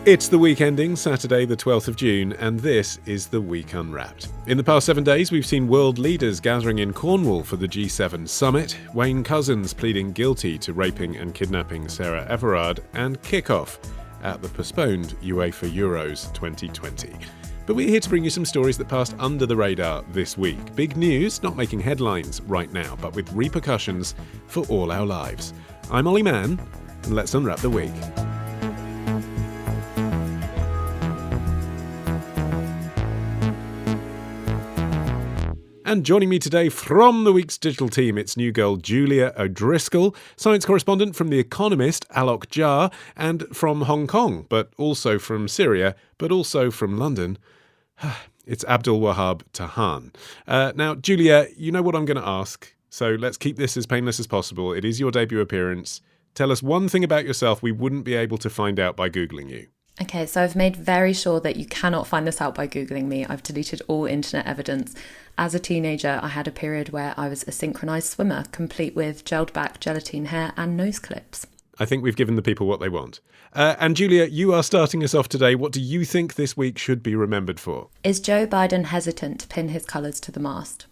It's the week ending Saturday the 12th of June, and this is the Week Unwrapped. In the past 7 days, we've seen world leaders gathering in Cornwall for the G7 summit, Wayne Couzens pleading guilty to raping and kidnapping Sarah Everard, and kick-off at the postponed UEFA Euros 2020. But we're here to bring you some stories that passed under the radar this week. Big news, not making headlines right now, but with repercussions for all our lives. I'm Olly Mann, and let's unwrap the week. And joining me today from the week's digital team, it's new girl Julia O'Driscoll, science correspondent from The Economist, Alok Jha, and from Hong Kong, but also from Syria, but also from London. It's Abdulwahab Tahhan. Now, Julia, you know what I'm going to ask, so let's keep this as painless as possible. It is your debut appearance. Tell us one thing about yourself we wouldn't be able to find out by Googling you. Okay, so I've made very sure that you cannot find this out by Googling me. I've deleted all internet evidence. As a teenager, I had a period where I was a synchronised swimmer, complete with gelled back gelatine hair and nose clips. I think we've given the people what they want. And Julia, you are starting us off today. What do you think this week should be remembered for? Is Joe Biden hesitant to pin his colours to the mast?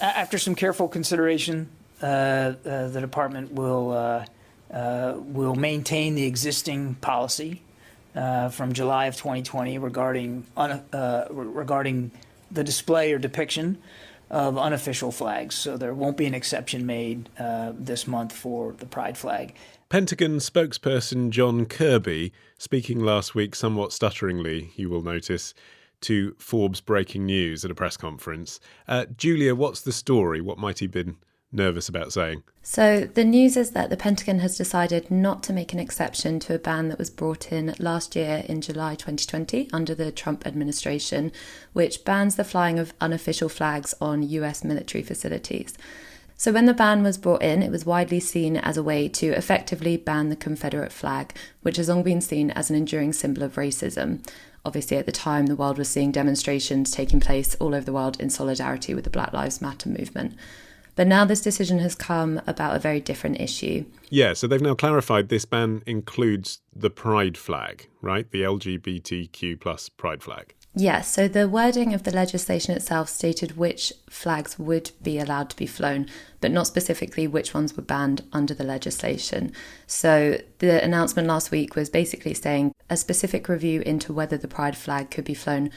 After some careful consideration, the department will maintain the existing policy from July of 2020 regarding the display or depiction of unofficial flags. So there won't be an exception made this month for the Pride flag. Pentagon spokesperson John Kirby, speaking last week somewhat stutteringly, you will notice, to Forbes Breaking News at a press conference. Julia, what's the story? What might he been nervous about saying? So the news is that the Pentagon has decided not to make an exception to a ban that was brought in last year in July 2020 under the Trump administration, which bans the flying of unofficial flags on US military facilities. So when the ban was brought in, it was widely seen as a way to effectively ban the Confederate flag, which has long been seen as an enduring symbol of racism. Obviously, at the time, the world was seeing demonstrations taking place all over the world in solidarity with the Black Lives Matter movement. But now this decision has come about a very different issue. Yeah, so they've now clarified this ban includes the Pride flag, right? The LGBTQ plus Pride flag. Yes, so the wording of the legislation itself stated which flags would be allowed to be flown, but not specifically which ones were banned under the legislation. So the announcement last week was basically saying a specific review into whether the Pride flag could be flown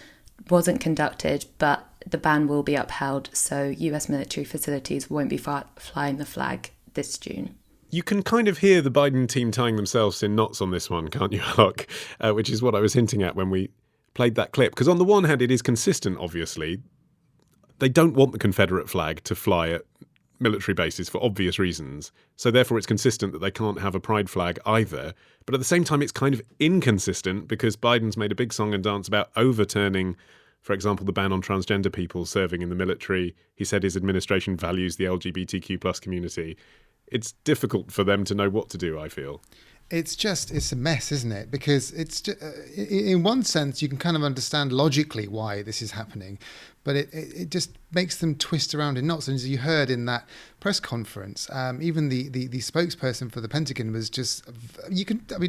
wasn't conducted, but the ban will be upheld, so US military facilities won't be flying the flag this June. You can kind of hear the Biden team tying themselves in knots on this one, can't you, Alok? Which is what I was hinting at when we played that clip. Because on the one hand, it is consistent, obviously. They don't want the Confederate flag to fly at military bases for obvious reasons. So therefore, it's consistent that they can't have a Pride flag either. But at the same time, it's kind of inconsistent because Biden's made a big song and dance about overturning, for example, the ban on transgender people serving in the military. He said his administration values the LGBTQ plus community. It's difficult for them to know what to do, I feel. It's a mess, isn't it? Because it's just, in one sense, you can kind of understand logically why this is happening, but it just makes them twist around in knots. And as you heard in that press conference, even the spokesperson for the Pentagon was just,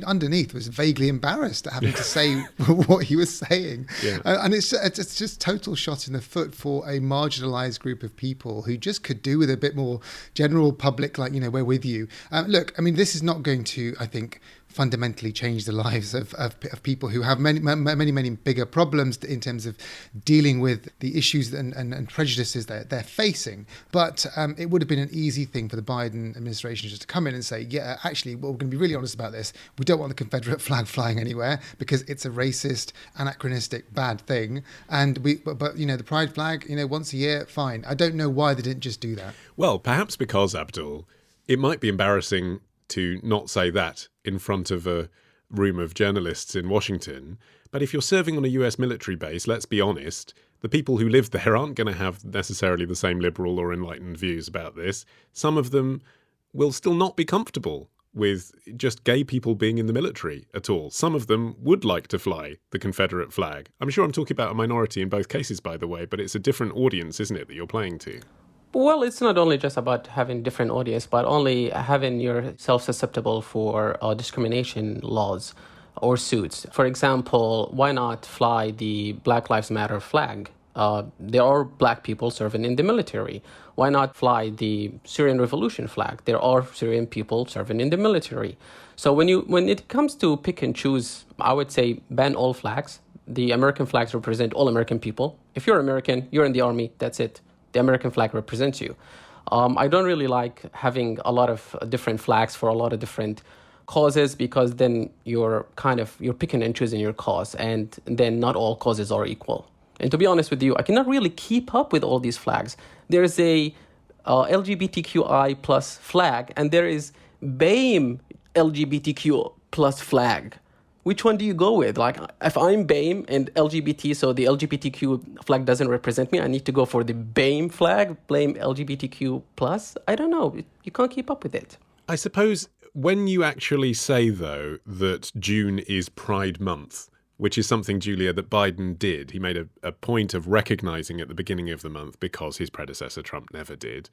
underneath was vaguely embarrassed at having to say what he was saying. Yeah. And it's just total shot in the foot for a marginalised group of people who just could do with a bit more general public, we're with you. Look, this is not going to, I think, fundamentally change the lives of people who have many bigger problems in terms of dealing with the issues and prejudices they're facing. But it would have been an easy thing for the Biden administration just to come in and say, yeah, actually, we're going to be really honest about this. We don't want the Confederate flag flying anywhere because it's a racist, anachronistic, bad thing. And but the Pride flag, once a year, fine. I don't know why they didn't just do that. Well, perhaps because, Abdul, it might be embarrassing to not say that in front of a room of journalists in Washington. But if you're serving on a US military base, let's be honest, the people who live there aren't going to have necessarily the same liberal or enlightened views about this. Some of them will still not be comfortable with just gay people being in the military at all. Some of them would like to fly the Confederate flag. I'm sure I'm talking about a minority in both cases, by the way, but it's a different audience, isn't it, that you're playing to? Well, it's not only just about having different audience, but only having yourself susceptible for discrimination laws. or suits. For example, why not fly the Black Lives Matter flag? There are black people serving in the military. Why not fly the Syrian revolution flag? There are Syrian people serving in the military. So when it comes to pick and choose, I would say ban all flags. The American flags represent all American people. If you're American, you're in the army, that's it. The American flag represents you. I don't really like having a lot of different flags for a lot of different causes, because then you're picking and choosing your cause, and then not all causes are equal. And to be honest with you, I cannot really keep up with all these flags. There's a LGBTQI plus flag, and there is BAME LGBTQ plus flag. Which one do you go with? Like, if I'm BAME and LGBT, so the LGBTQ flag doesn't represent me, I need to go for the BAME flag, BAME LGBTQ plus? I don't know. You can't keep up with it. I suppose when you actually say, though, that June is Pride Month, which is something, Julia, that Biden did. He made a point of recognizing at the beginning of the month because his predecessor, Trump, never did.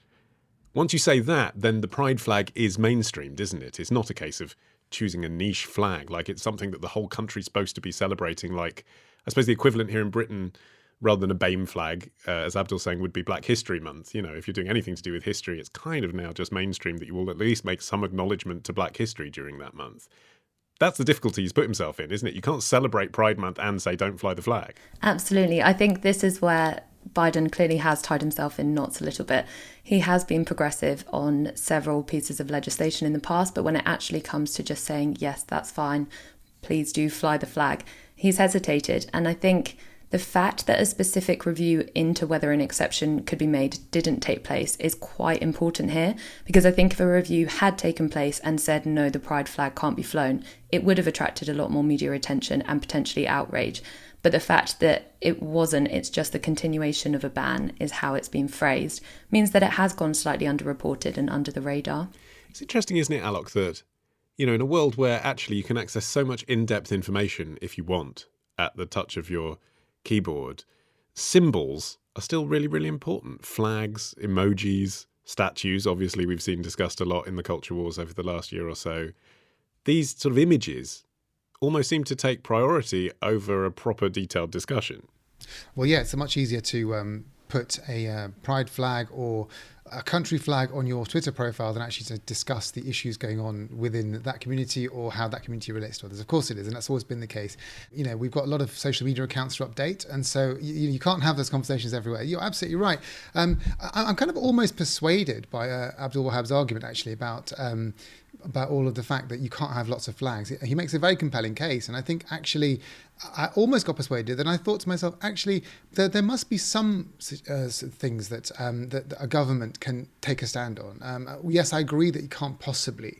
Once you say that, then the pride flag is mainstreamed, isn't it? It's not a case of choosing a niche flag. Like, it's something that the whole country's supposed to be celebrating. Like, I suppose the equivalent here in Britain, rather than a BAME flag, as Abdul's saying, would be Black History Month. You know, if you're doing anything to do with history, it's kind of now just mainstream that you will at least make some acknowledgement to Black history during that month. That's the difficulty he's put himself in, isn't it? You can't celebrate Pride Month and say, don't fly the flag. Absolutely. I think this is where Biden clearly has tied himself in knots a little bit. He has been progressive on several pieces of legislation in the past, but when it actually comes to just saying, yes, that's fine, please do fly the flag, he's hesitated. And I think the fact that a specific review into whether an exception could be made didn't take place is quite important here, because I think if a review had taken place and said, no, the pride flag can't be flown, it would have attracted a lot more media attention and potentially outrage. But the fact that it wasn't, it's just the continuation of a ban, is how it's been phrased, means that it has gone slightly underreported and under the radar. It's interesting, isn't it, Alok, that, you know, in a world where actually you can access so much in-depth information if you want at the touch of your keyboard, symbols are still really, really important. Flags, emojis, statues, obviously we've seen discussed a lot in the culture wars over the last year or so. These sort of images almost seem to take priority over a proper detailed discussion. Well, yeah, it's much easier to put a pride flag or a country flag on your Twitter profile than actually to discuss the issues going on within that community or how that community relates to others. Of course it is, and that's always been the case. You know, we've got a lot of social media accounts to update, and so you can't have those conversations everywhere. You're absolutely right. I'm kind of almost persuaded by Abdulwahab's argument, actually, about all of the fact that you can't have lots of flags. He makes a very compelling case, and I think actually I almost got persuaded, and I thought to myself, actually, there must be some things that a government can take a stand on. Yes, I agree that you can't possibly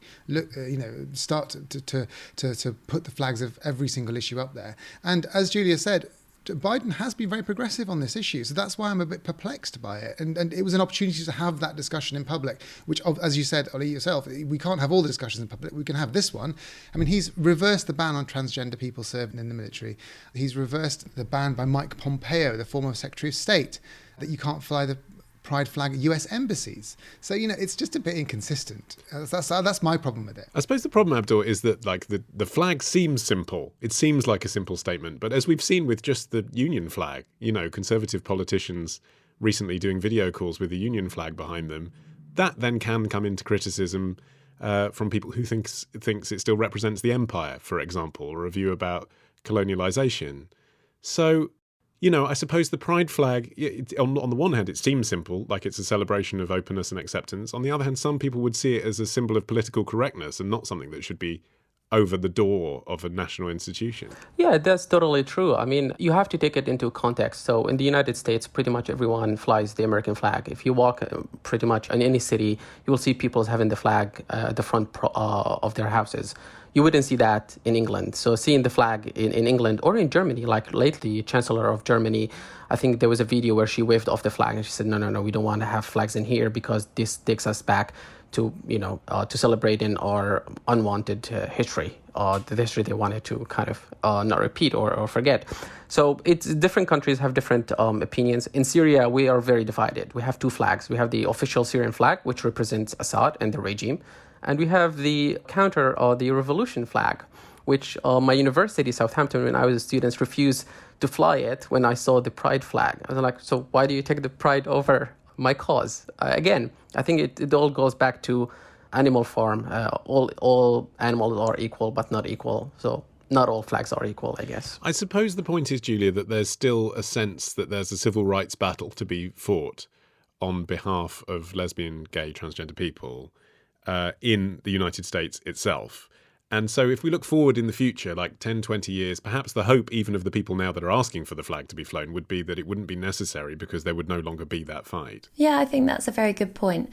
start to put the flags of every single issue up there. And as Julia said, Biden has been very progressive on this issue, so that's why I'm a bit perplexed by it. And it was an opportunity to have that discussion in public, which, as you said, Olly, yourself, we can't have all the discussions in public. We can have this one. I mean, he's reversed the ban on transgender people serving in the military. He's reversed the ban by Mike Pompeo, the former Secretary of State, that you can't fly the pride flag at US embassies. So, you know, it's just a bit inconsistent. That's my problem with it. I suppose the problem, Abdul, is that like the flag seems simple. It seems like a simple statement. But as we've seen with just the Union flag, you know, conservative politicians recently doing video calls with the Union flag behind them, that then can come into criticism from people who thinks it still represents the empire, for example, or a view about colonialization. So, you know, I suppose the pride flag, on the one hand, it seems simple, like it's a celebration of openness and acceptance. On the other hand, some people would see it as a symbol of political correctness and not something that should be over the door of a national institution. Yeah, that's totally true. I mean, you have to take it into context. So in the United States, pretty much everyone flies the American flag. If you walk pretty much in any city, you will see people having the flag at the front of their houses. You wouldn't see that in England. So seeing the flag in England or in Germany, like lately, Chancellor of Germany, I think there was a video where she waved off the flag and she said, no, we don't want to have flags in here because this takes us back to, to celebrate in our unwanted history, the history they wanted to kind of not repeat or forget. So it's different countries have different opinions. In Syria, we are very divided. We have two flags. We have the official Syrian flag, which represents Assad and the regime. And we have the counter, or the revolution flag, which my university, Southampton, when I was a student, refused to fly it when I saw the pride flag. I was like, so why do you take the pride over my cause? Again, I think it all goes back to animal farm. All animals are equal, but not equal. So not all flags are equal, I guess. I suppose the point is, Julia, that there's still a sense that there's a civil rights battle to be fought on behalf of lesbian, gay, transgender people in the United States itself. And so if we look forward in the future, like 10, 20 years, perhaps the hope even of the people now that are asking for the flag to be flown would be that it wouldn't be necessary because there would no longer be that fight. Yeah, I think that's a very good point.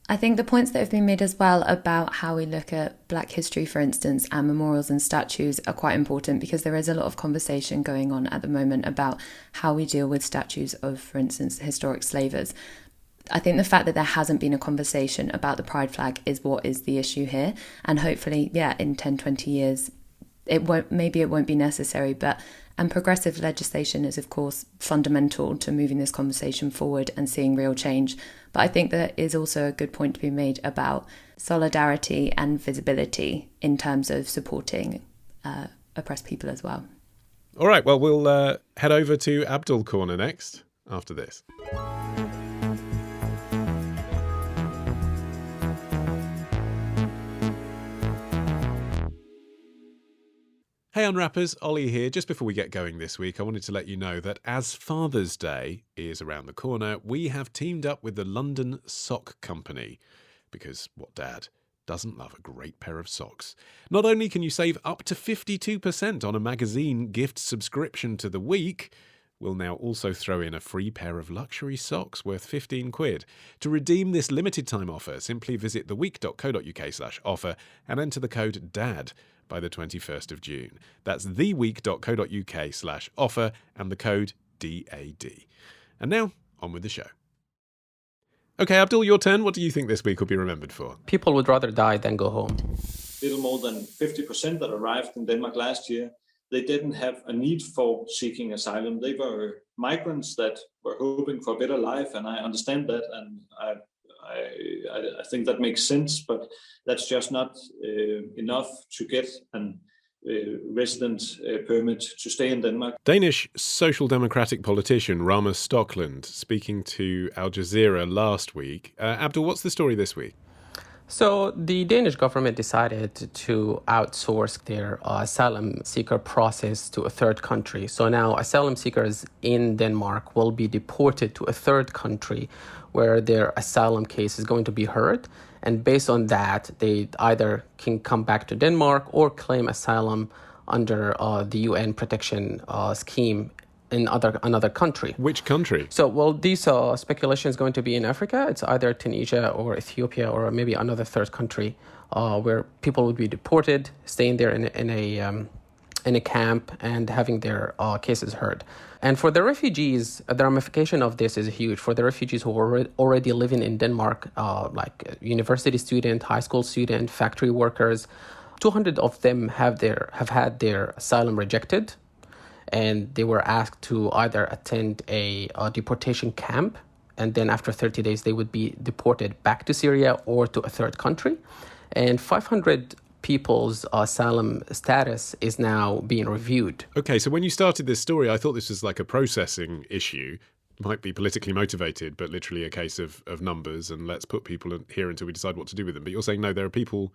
I think the points that have been made as well about how we look at Black history, for instance, and memorials and statues are quite important because there is a lot of conversation going on at the moment about how we deal with statues of, for instance, historic slavers. I think the fact that there hasn't been a conversation about the pride flag is what is the issue here. And hopefully, in 10, 20 years, it won't be necessary. And progressive legislation is, of course, fundamental to moving this conversation forward and seeing real change. But I think there is also a good point to be made about solidarity and visibility in terms of supporting oppressed people as well. All right, well, we'll head over to Abdul Corner next after this. Hey Unwrappers, Ollie here. Just before we get going this week, I wanted to let you know that as Father's Day is around the corner, we have teamed up with the London Sock Company. Because what dad doesn't love a great pair of socks? Not only can you save up to 52% on a magazine gift subscription to the week, we'll now also throw in a free pair of luxury socks worth £15. To redeem this limited time offer, simply visit theweek.co.uk/offer and enter the code DAD by the 21st of June. That's theweek.co.uk/offer and the code DAD. And now, on with the show. Okay, Abdul, your turn. What do you think this week will be remembered for? People would rather die than go home. Little more than 50% that arrived in Denmark last year, they didn't have a need for seeking asylum. They were migrants that were hoping for a better life, and I understand that, and I think that makes sense, but that's just not enough to get a resident permit to stay in Denmark. Danish social democratic politician Rasmus Stoklund speaking to Al Jazeera last week. Abdul, what's the story this week? So the Danish government decided to outsource their asylum seeker process to a third country. So now asylum seekers in Denmark will be deported to a third country where their asylum case is going to be heard. And based on that, they either can come back to Denmark or claim asylum under the UN protection scheme in another country. Which country? So, this speculation is going to be in Africa. It's either Tunisia or Ethiopia or maybe another third country where people would be deported, staying there in a camp and having their cases heard. And for the refugees, the ramification of this is huge. For the refugees who are already living in Denmark, like university student, high school student, factory workers, 200 of them have had their asylum rejected. And they were asked to either attend a deportation camp, and then after 30 days, they would be deported back to Syria or to a third country. And 500 people's asylum status is now being reviewed. Okay, so when you started this story, I thought this was like a processing issue. Might be politically motivated, but literally a case of numbers, and let's put people here until we decide what to do with them. But you're saying, no, there are people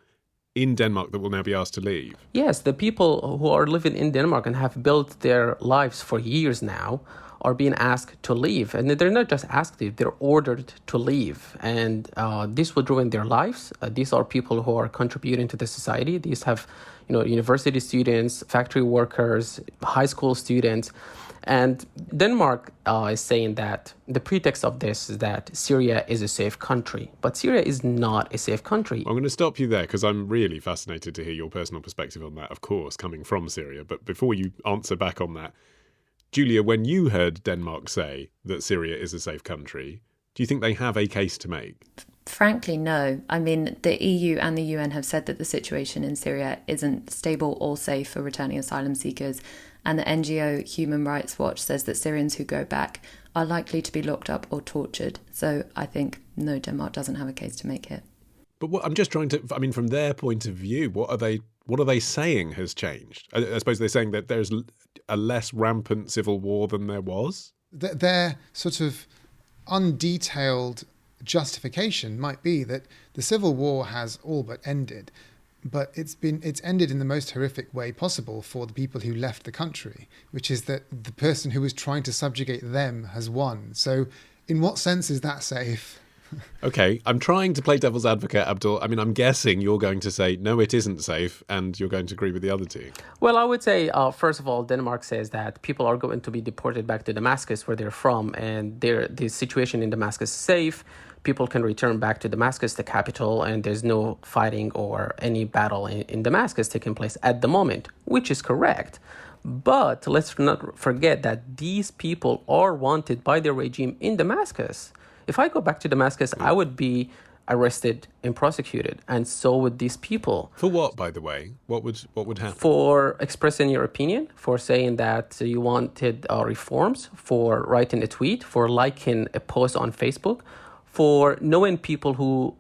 in Denmark that will now be asked to leave? Yes, the people who are living in Denmark and have built their lives for years now are being asked to leave. And they're not just asked to leave, they're ordered to leave. And this would ruin their lives. These are people who are contributing to the society. These have, university students, factory workers, high school students. And Denmark is saying that the pretext of this is that Syria is a safe country. But Syria is not a safe country. I'm going to stop you there because I'm really fascinated to hear your personal perspective on that, of course, coming from Syria. But before you answer back on that, Julia, when you heard Denmark say that Syria is a safe country, do you think they have a case to make? Frankly, no. I mean, the EU and the UN have said that the situation in Syria isn't stable or safe for returning asylum seekers. And the NGO Human Rights Watch says that Syrians who go back are likely to be locked up or tortured. So I think, no, Denmark doesn't have a case to make here. But I'm just trying to, from their point of view, what What are they saying has changed? I suppose they're saying that there's a less rampant civil war than there was. Their sort of undetailed justification might be that the civil war has all but ended, but it's ended in the most horrific way possible for the people who left the country, which is that the person who was trying to subjugate them has won. So in what sense is that safe? Okay, I'm trying to play devil's advocate, Abdul. I mean, I'm guessing you're going to say, no, it isn't safe, and you're going to agree with the other two. Well, I would say, first of all, Denmark says that people are going to be deported back to Damascus, where they're from, and the situation in Damascus is safe. People can return back to Damascus, the capital, and there's no fighting or any battle in Damascus taking place at the moment, which is correct. But let's not forget that these people are wanted by the regime in Damascus. If I go back to Damascus, I would be arrested and prosecuted, and so would these people. For what, by the way? What would happen? For expressing your opinion, for saying that you wanted reforms, for writing a tweet, for liking a post on Facebook, for knowing people who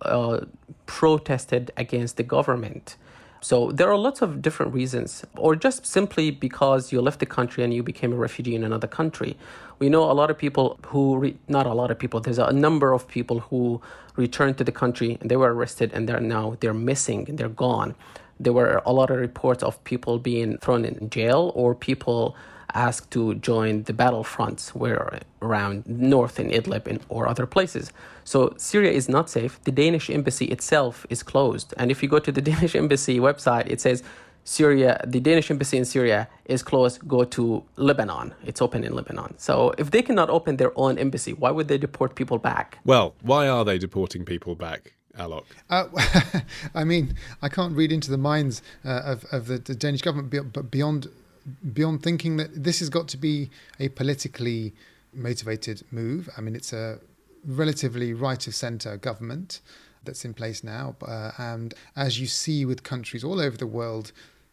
protested against the government. So there are lots of different reasons, or just simply because you left the country and you became a refugee in another country. We know a lot of people who, not a lot of people, there's a number of people who returned to the country and they were arrested and they're missing and they're gone. There were a lot of reports of people being thrown in jail or people asked to join the battlefronts where around north in Idlib or other places. So Syria is not safe. The Danish embassy itself is closed. And if you go to the Danish embassy website, it says Syria, the Danish embassy in Syria is closed. Go to Lebanon. It's open in Lebanon. So if they cannot open their own embassy, why would they deport people back? Well, why are they deporting people back, Alok? I mean, I can't read into the minds of the Danish government, but beyond thinking that this has got to be a politically motivated move. I mean, it's a relatively right-of-centre government that's in place now. And as you see with countries all over the world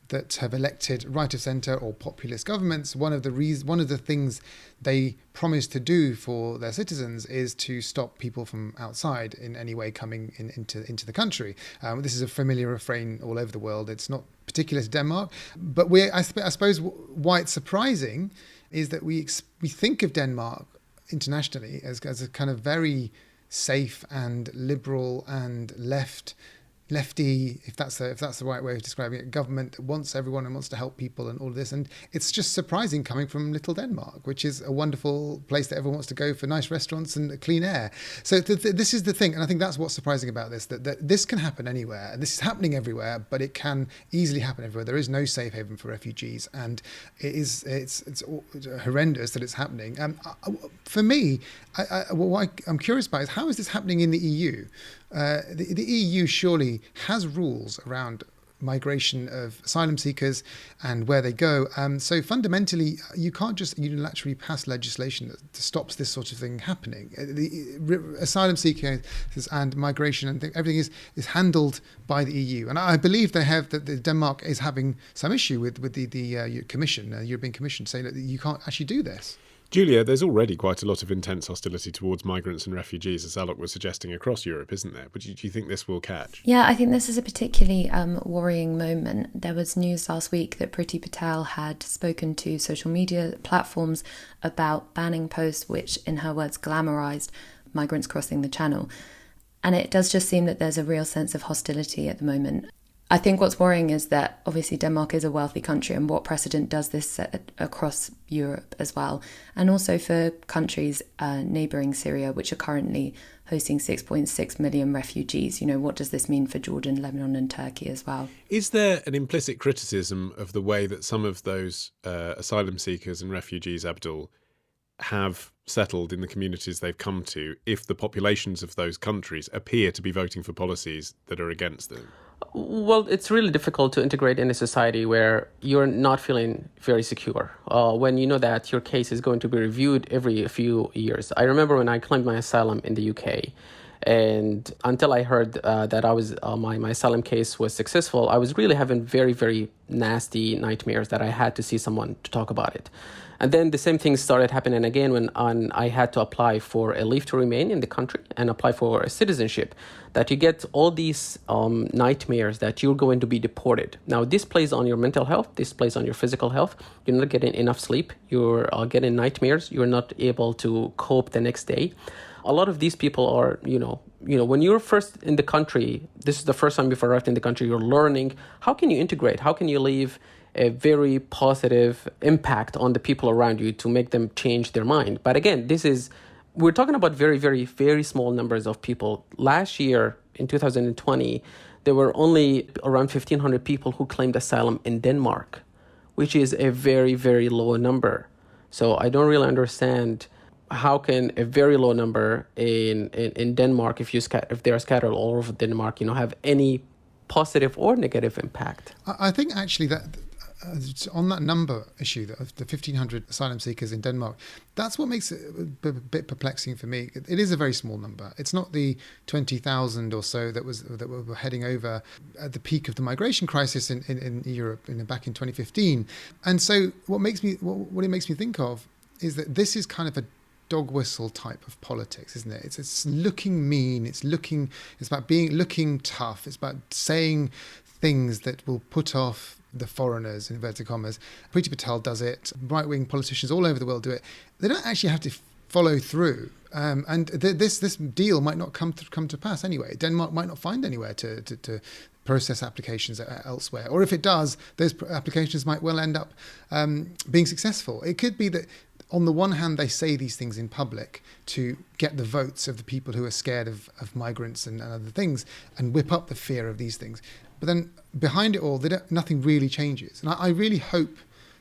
that have elected right-of-centre or populist governments, one of the things they promise to do for their citizens is to stop people from outside in any way coming into the country. This is a familiar refrain all over the world. It's not particular to Denmark, but I suppose why it's surprising is that we think of Denmark internationally as a kind of very safe and liberal and lefty, if that's the right way of describing it, government that wants everyone and wants to help people and all of this. And it's just surprising coming from little Denmark, which is a wonderful place that everyone wants to go for nice restaurants and clean air. So this is the thing, and I think that's what's surprising about this, that this can happen anywhere, and this is happening everywhere, but it can easily happen everywhere. There is no safe haven for refugees, and it's horrendous that it's happening. For me, what I'm curious about is how is this happening in the EU? The EU surely has rules around migration of asylum seekers and where they go. So fundamentally, you can't just unilaterally pass legislation that stops this sort of thing happening. The asylum seekers and migration and everything is handled by the EU. And I believe that Denmark is having some issue with the Commission, European Commission, saying that you can't actually do this. Julia, there's already quite a lot of intense hostility towards migrants and refugees, as Alok was suggesting, across Europe, isn't there? But do you think this will catch? Yeah, I think this is a particularly worrying moment. There was news last week that Priti Patel had spoken to social media platforms about banning posts which, in her words, glamorised migrants crossing the channel. And it does just seem that there's a real sense of hostility at the moment. I think what's worrying is that obviously Denmark is a wealthy country, and what precedent does this set across Europe as well? And also for countries neighbouring Syria, which are currently hosting 6.6 million refugees. What does this mean for Jordan, Lebanon and Turkey as well? Is there an implicit criticism of the way that some of those asylum seekers and refugees, Abdul, have settled in the communities they've come to if the populations of those countries appear to be voting for policies that are against them? Well, it's really difficult to integrate in a society where you're not feeling very secure, when you know that your case is going to be reviewed every few years. I remember when I claimed my asylum in the UK, And until I heard that I was my asylum case was successful, I was really having very, very nasty nightmares that I had to see someone to talk about it. And then the same thing started happening again when I had to apply for a leave to remain in the country and apply for a citizenship, that you get all these nightmares that you're going to be deported. Now, this plays on your mental health. This plays on your physical health. You're not getting enough sleep. You're getting nightmares. You're not able to cope the next day. A lot of these people are, when you're first in the country, this is the first time you've arrived in the country, you're learning, how can you integrate? How can you leave a very positive impact on the people around you to make them change their mind? But again, we're talking about very, very, very small numbers of people. Last year, in 2020, there were only around 1,500 people who claimed asylum in Denmark, which is a very, very low number. So I don't really understand how can a very low number in Denmark, if they are scattered all over Denmark, have any positive or negative impact. I think actually that on that number issue, the 1,500 asylum seekers in Denmark, that's what makes it a bit perplexing for me. It is a very small number. It's not the 20,000 or so that were heading over at the peak of the migration crisis in Europe back in 2015. And so what it makes me think of is that this is kind of a dog whistle type of politics, isn't it? It's looking mean. It's about looking tough. It's about saying things that will put off the foreigners, in inverted commas. Priti Patel does it. Right-wing politicians all over the world do it. They don't actually have to follow through. And this deal might not come to pass anyway. Denmark might not find anywhere to process applications elsewhere. Or if it does, those applications might well end up being successful. It could be that on the one hand, they say these things in public to get the votes of the people who are scared of migrants and other things and whip up the fear of these things. But then behind it all, nothing really changes. And I really hope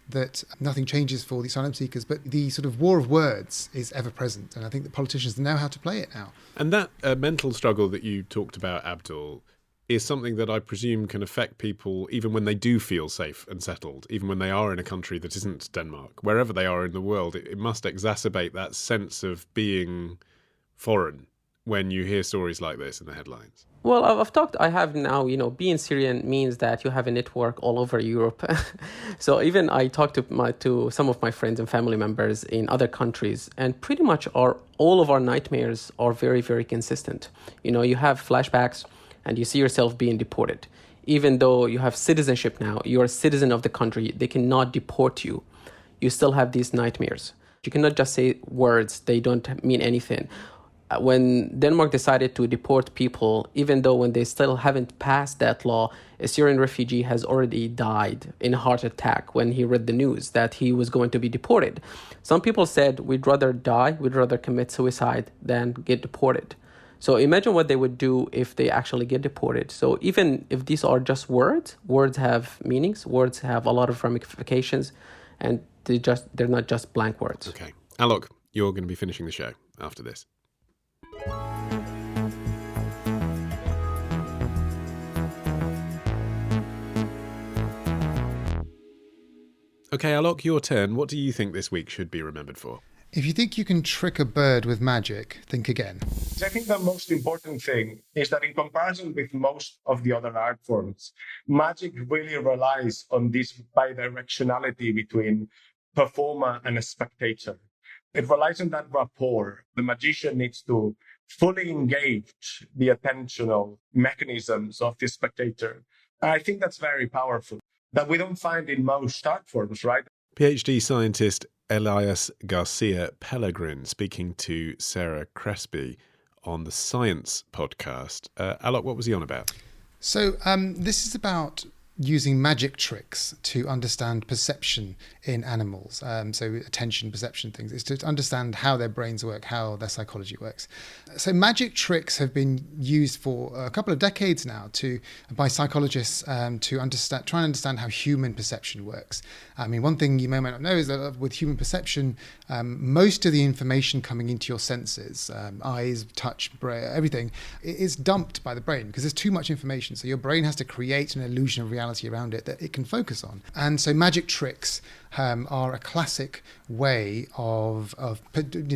that nothing changes for the asylum seekers, but the sort of war of words is ever present. And I think that politicians know how to play it now. And that mental struggle that you talked about, Abdul, is something that I presume can affect people even when they do feel safe and settled, even when they are in a country that isn't Denmark. Wherever they are in the world, it must exacerbate that sense of being foreign when you hear stories like this in the headlines. Well, I have now, being Syrian means that you have a network all over Europe. So even I talked to some of my friends and family members in other countries, and pretty much all of our nightmares are very, very consistent. You have flashbacks and you see yourself being deported. Even though you have citizenship now, you're a citizen of the country, they cannot deport you. You still have these nightmares. You cannot just say words, they don't mean anything. When Denmark decided to deport people, even though when they still haven't passed that law, a Syrian refugee has already died in a heart attack when he read the news that he was going to be deported. Some people said, we'd rather die, we'd rather commit suicide than get deported. So imagine what they would do if they actually get deported. So even if these are just words have meanings, words have a lot of ramifications, and they're not just blank words. Okay. Alok, you're going to be finishing the show after this. Okay, Alok, your turn. What do you think this week should be remembered for? If you think you can trick a bird with magic, think again. I think the most important thing is that in comparison with most of the other art forms, magic really relies on this bidirectionality between performer and a spectator. It relies on that rapport. The magician needs to fully engage the attentional mechanisms of the spectator. And I think that's very powerful, that we don't find in most art forms, right? PhD scientist Elias Garcia Pellegrin speaking to Sarah Crespi on the Science podcast. Alok, what was he on about? So this is about using magic tricks to understand perception in animals. So attention, perception things. It's to understand how their brains work, how their psychology works. So magic tricks have been used for a couple of decades now by psychologists to try and understand how human perception works. I mean, one thing you may or may not know is that with human perception, most of the information coming into your senses, eyes, touch, brain, everything, is dumped by the brain because there's too much information. So your brain has to create an illusion of reality around it that it can focus on. And so magic tricks are a classic way of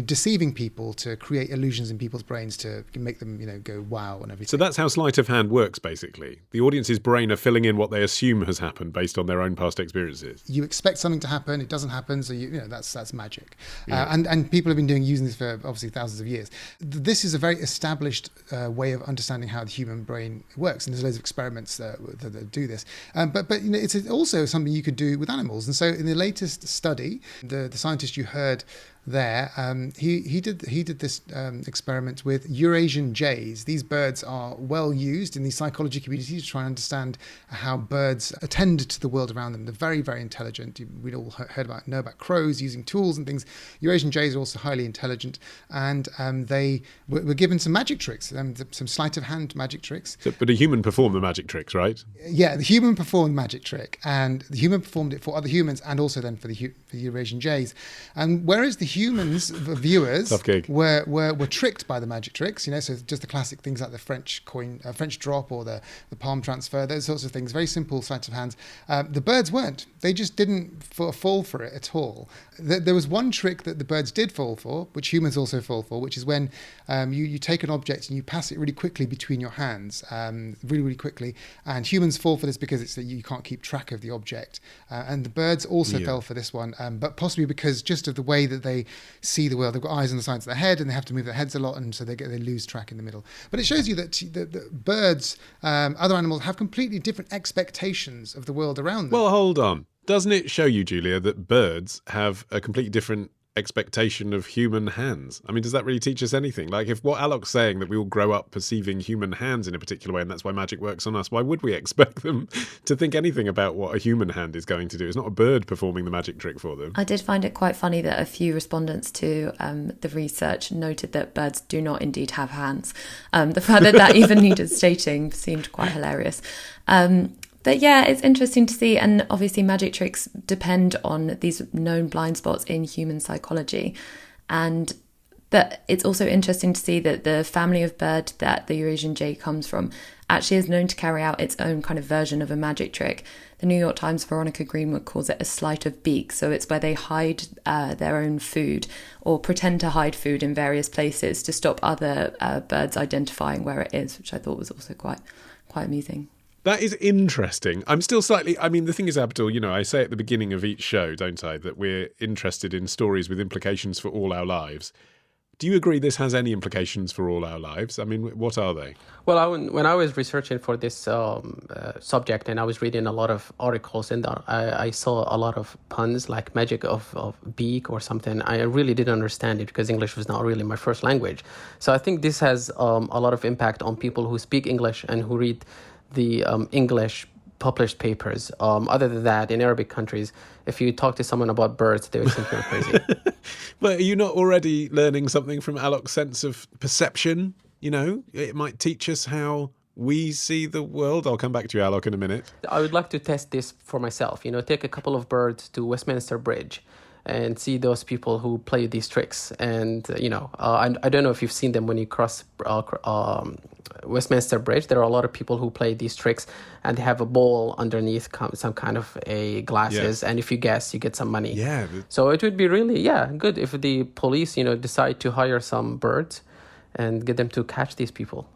deceiving people to create illusions in people's brains to make them, go wow and everything. So that's how sleight of hand works, basically. The audience's brain are filling in what they assume has happened based on their own past experiences. You expect something to happen, it doesn't happen, so that's magic. And people have been using this for obviously thousands of years. This is a very established way of understanding how the human brain works, and there's loads of experiments that do this. But it's also something you could do with animals. And so in the latest study, the scientist you heard there, he did this experiment with Eurasian jays. These birds are well used in the psychology community to try and understand how birds attend to the world around them. They're very, very intelligent. We'd all know about crows using tools and things. Eurasian jays are also highly intelligent, and they were given some magic tricks, some sleight of hand magic tricks. But a human performed the magic tricks, right? Yeah, the human performed the magic trick, and the human performed it for other humans and also then for the Eurasian jays. And whereas the humans, the viewers, were tricked by the magic tricks, so just the classic things like the French coin, French drop, or the palm transfer, those sorts of things, very simple sleight of hands. The birds weren't. They just didn't fall for it at all. There was one trick that the birds did fall for, which humans also fall for, which is when you take an object and you pass it really quickly between your hands, really, really quickly. And humans fall for this because you can't keep track of the object. And the birds also fell for this one, but possibly because just of the way that they see the world. They've got eyes on the sides of their head, and they have to move their heads a lot, and so they lose track in the middle. But it shows you that the birds, other animals, have completely different expectations of the world around them. Well, hold on. Doesn't it show you, Julia, that birds have a completely different expectation of human hands? I mean, does that really teach us anything? Like, if what Alok's saying, that we all grow up perceiving human hands in a particular way and that's why magic works on us, why would we expect them to think anything about what a human hand is going to do? It's not a bird performing the magic trick for them. I did find it quite funny that a few respondents to the research noted that birds do not indeed have hands. The fact that even needed stating seemed quite hilarious. But yeah, it's interesting to see, and obviously magic tricks depend on these known blind spots in human psychology. But it's also interesting to see that the family of bird that the Eurasian jay comes from actually is known to carry out its own kind of version of a magic trick. The New York Times' Veronica Greenwood calls it a sleight of beak. So it's where they hide their own food or pretend to hide food in various places to stop other birds identifying where it is, which I thought was also quite amusing. That is interesting. I'm still slightly... I mean, the thing is, Abdul, I say at the beginning of each show, don't I, that we're interested in stories with implications for all our lives. Do you agree this has any implications for all our lives? I mean, what are they? Well, when I was researching for this subject and I was reading a lot of articles, and I saw a lot of puns like magic of beak or something. I really didn't understand it because English was not really my first language. So I think this has a lot of impact on people who speak English and who read the English published papers. Other than that, in Arabic countries, if you talk to someone about birds, they would think you're crazy. But are you not already learning something from Alok's sense of perception? It might teach us how we see the world. I'll come back to you, Alok, in a minute. I would like to test this for myself. Take a couple of birds to Westminster Bridge and see those people who play these tricks. And, I don't know if you've seen them when you cross Westminster Bridge. There are a lot of people who play these tricks, and they have a bowl underneath some kind of a glasses. And if you guess, you get some money. Yeah. So it would be really, good if the police, decide to hire some birds and get them to catch these people.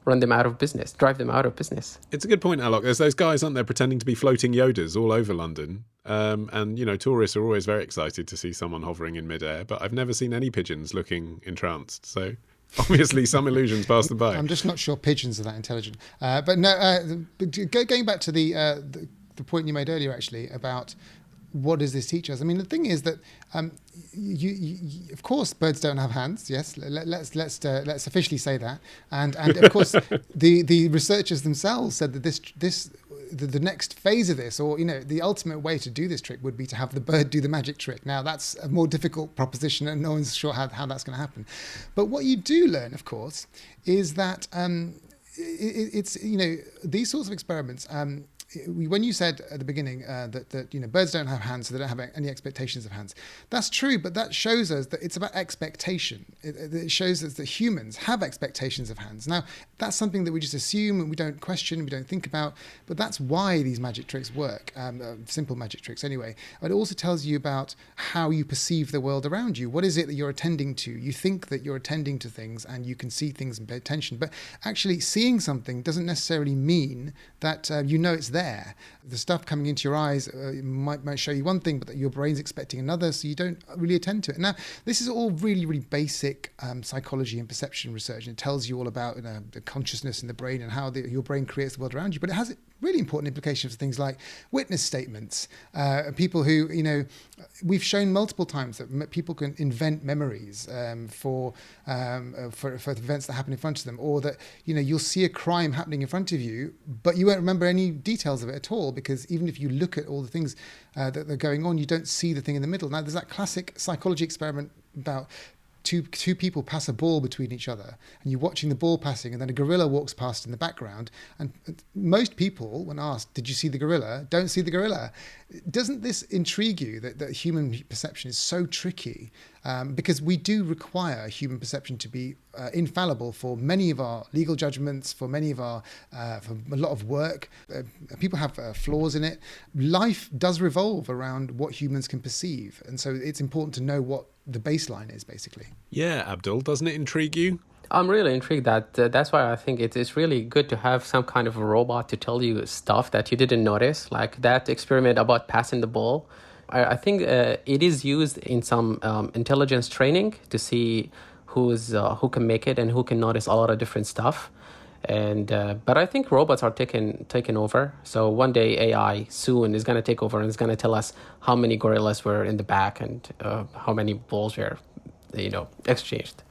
Run them out of business, drive them out of business. It's a good point, Alok. There's those guys, aren't there, pretending to be floating Yodas all over London. And tourists are always very excited to see someone hovering in midair, but I've never seen any pigeons looking entranced. So obviously some illusions pass them by. I'm just not sure pigeons are that intelligent. But no, going back to the point you made earlier, actually, about what does this teach us? I mean, the thing is that, of course, birds don't have hands. Yes, let's officially say that. And of course, the researchers themselves said that the next phase of this, or the ultimate way to do this trick would be to have the bird do the magic trick. Now, that's a more difficult proposition, and no one's sure how that's going to happen. But what you do learn, of course, is that it's these sorts of experiments. when you said at the beginning that birds don't have hands, so they don't have any expectations of hands, that's true, but that shows us that it's about expectation. It shows us that humans have expectations of hands. Now, that's something that we just assume and we don't question, we don't think about, but that's why these magic tricks work, simple magic tricks anyway. It also tells you about how you perceive the world around you. What is it that you're attending to? You think that you're attending to things and you can see things and pay attention, but actually seeing something doesn't necessarily mean that it's there. The stuff coming into your eyes might show you one thing, but that your brain's expecting another, so you don't really attend to it. Now, this is all really, really basic psychology and perception research, and it tells you all about the consciousness in the brain and how your brain creates the world around you, but it has really important implications for things like witness statements. People who, we've shown multiple times that people can invent memories for events that happen in front of them, or that, you'll see a crime happening in front of you, but you won't remember any details of it at all, because even if you look at all the things that are going on, you don't see the thing in the middle. Now, there's that classic psychology experiment about two people pass a ball between each other, and you're watching the ball passing, and then a gorilla walks past in the background, and most people, when asked, did you see the gorilla, don't see the gorilla. Doesn't this intrigue you that human perception is so tricky? Because we do require human perception to be infallible for many of our legal judgments, for many of our, for a lot of work. People have flaws in it. Life does revolve around what humans can perceive, and so it's important to know what the baseline is, basically. Yeah, Abdul, doesn't it intrigue you? I'm really intrigued that's why I think it's really good to have some kind of a robot to tell you stuff that you didn't notice, like that experiment about passing the ball. I think it is used in some intelligence training to see who can make it and who can notice a lot of different stuff. And but I think robots are taken over. So one day AI soon is going to take over and is going to tell us how many gorillas were in the back and how many balls were, exchanged.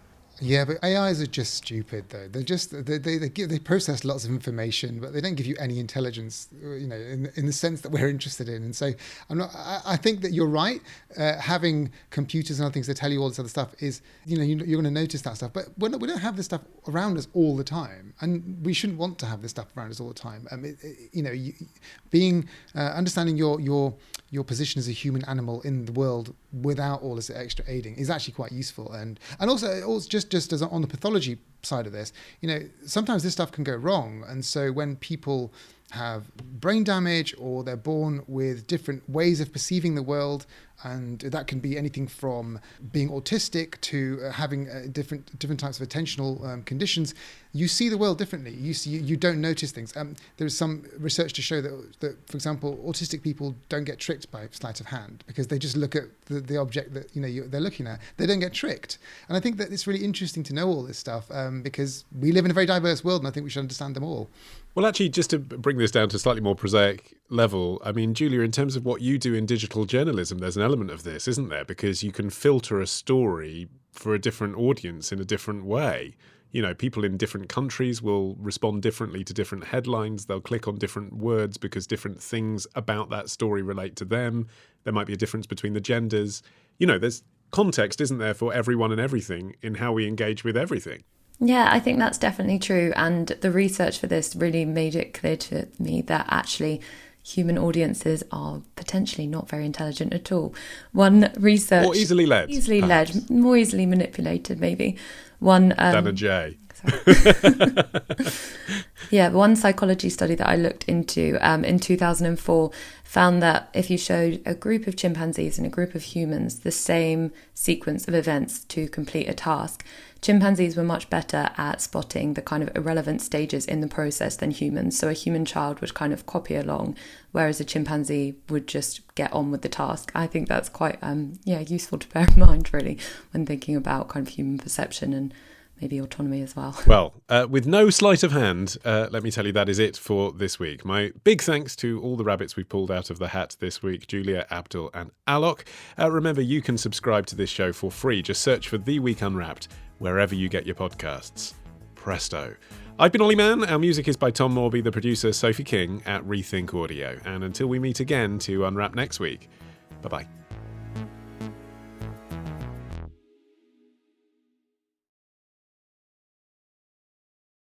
Yeah, but AIs are just stupid, though. They're just they process lots of information, but they don't give you any intelligence, in the sense that we're interested in. And so I think that you're right. Having computers and other things that tell you all this other stuff is, you're going to notice that stuff. But we don't have this stuff around us all the time, and we shouldn't want to have this stuff around us all the time. Understanding your position as a human animal in the world without all this extra aiding is actually quite useful. And also just as on the pathology side of this, sometimes this stuff can go wrong. And so when people have brain damage, or they're born with different ways of perceiving the world, and that can be anything from being autistic to having different types of attentional conditions, you see the world differently. You don't notice things. There's some research to show that, for example, autistic people don't get tricked by sleight of hand, because they just look at the object that they're looking at. They don't get tricked. And I think that it's really interesting to know all this stuff, because we live in a very diverse world, and I think we should understand them all. Well, actually, just to bring this down to a slightly more prosaic level, I mean, Julia, in terms of what you do in digital journalism, there's an element of this, isn't there? Because you can filter a story for a different audience in a different way. People in different countries will respond differently to different headlines. They'll click on different words because different things about that story relate to them. There might be a difference between the genders. There's context, isn't there, for everyone and everything in how we engage with everything. Yeah, I think that's definitely true. And the research for this really made it clear to me that actually human audiences are potentially not very intelligent at all. One research... Or easily led. More easily manipulated, maybe. Than a J. Yeah, one psychology study that I looked into in 2004 found that if you showed a group of chimpanzees and a group of humans the same sequence of events to complete a task, chimpanzees were much better at spotting the kind of irrelevant stages in the process than humans. So a human child would kind of copy along, whereas a chimpanzee would just get on with the task. I think that's quite useful to bear in mind, really, when thinking about kind of human perception and maybe autonomy as well. Well, with no sleight of hand, let me tell you that is it for this week. My big thanks to all the rabbits we've pulled out of the hat this week, Julia, Abdul and Alok. Remember, you can subscribe to this show for free. Just search for The Week Unwrapped wherever you get your podcasts. Presto. I've been Olly Mann. Our music is by Tom Morby, the producer Sophie King at Rethink Audio. And until we meet again to unwrap next week, bye-bye.